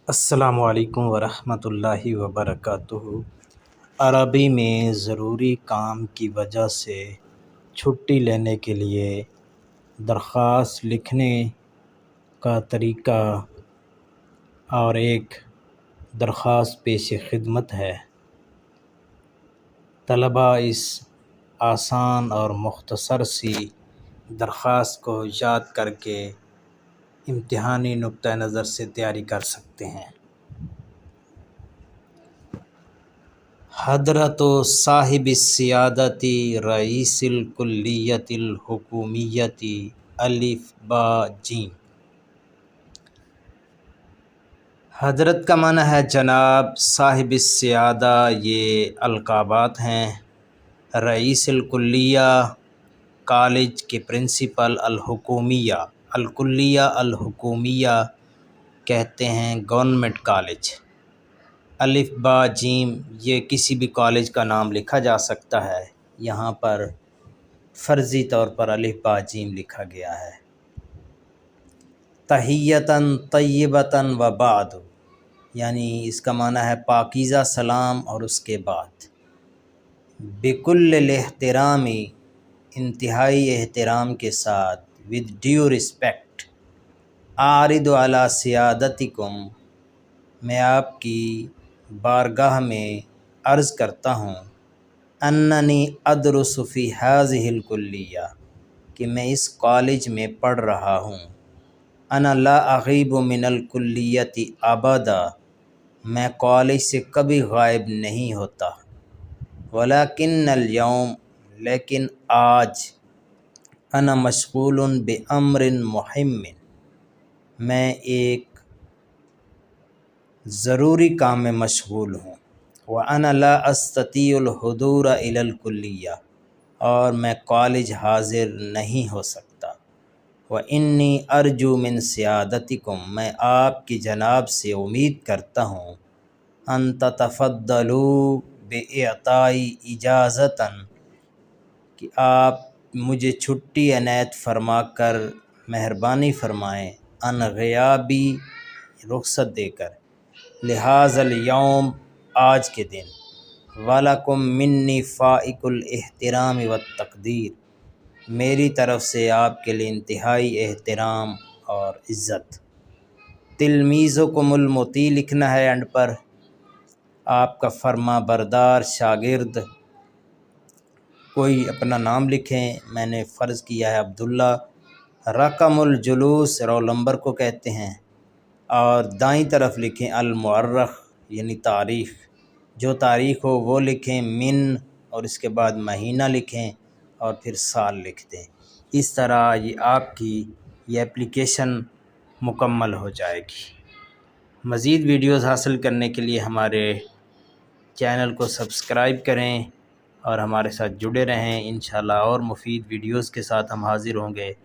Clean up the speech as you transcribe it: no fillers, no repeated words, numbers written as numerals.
السلام علیکم ورحمۃ اللہ وبرکاتہ۔ عربی میں ضروری کام کی وجہ سے چھٹی لینے کے لیے درخواست لکھنے کا طریقہ اور ایک درخواست پیش خدمت ہے۔ طلبہ اس آسان اور مختصر سی درخواست کو یاد کر کے امتحانی نقطہ نظر سے تیاری کر سکتے ہیں۔ حضرت صاحب السیادۃ رئیس الکلیۃ الحکومیۃ الف با ج۔ حضرت کا معنی ہے جناب، صاحب السیادہ یہ القابات ہیں، رئیس الکلیہ کالج کے پرنسپل، الحکومیہ الکلیہ الحکومیہ کہتے ہیں گورنمنٹ کالج، الف با جیم یہ کسی بھی کالج کا نام لکھا جا سکتا ہے، یہاں پر فرضی طور پر الف با جیم لکھا گیا ہے۔ تحیۃً طیبۃً و بعد یعنی اس کا معنی ہے پاکیزہ سلام اور اس کے بعد۔ بکل الاحترام انتہائی احترام کے ساتھ، with due respect، اعرض علی سیادتکم میں آپ کی بارگاہ میں عرض کرتا ہوں، اننی ادرس فی ہذہ الکلیہ کہ میں اس کالج میں پڑھ رہا ہوں، انا لا اغیب من الکلیۃ ابدا میں کالج سے کبھی غائب نہیں ہوتا، ولکن الیوم لیکن آج، انا مشغول بامر مہم میں ایک ضروری کام میں مشغول ہوں، وانا لا استطیع الحضور الی الکلیہ اور میں کالج حاضر نہیں ہو سکتا، وانی ارجو من سیادتکم میں آپ کی جناب سے امید کرتا ہوں، ان تتفضلوا باعطاء اجازۃ کہ آپ مجھے چھٹی عنایت فرما کر مہربانی فرمائیں، ان غیابی رخصت دے کر، لہذا الیوم آج کے دن، وَلَکُم منی فائق الاحترام والتقدیر میری طرف سے آپ کے لیے انتہائی احترام اور عزت۔ تلمیذکم المطیع لکھنا ہے اینڈ پر، آپ کا فرما بردار شاگرد، کوئی اپنا نام لکھیں، میں نے فرض کیا ہے عبداللہ۔ رقم الجلوس رول نمبر کو کہتے ہیں، اور دائیں طرف لکھیں المؤرخ یعنی تاریخ، جو تاریخ ہو وہ لکھیں، من اور اس کے بعد مہینہ لکھیں اور پھر سال لکھ دیں۔ اس طرح یہ آپ کی یہ اپلیکیشن مکمل ہو جائے گی۔ مزید ویڈیوز حاصل کرنے کے لیے ہمارے چینل کو سبسکرائب کریں اور ہمارے ساتھ جڑے رہیں، انشاءاللہ اور مفید ویڈیوز کے ساتھ ہم حاضر ہوں گے۔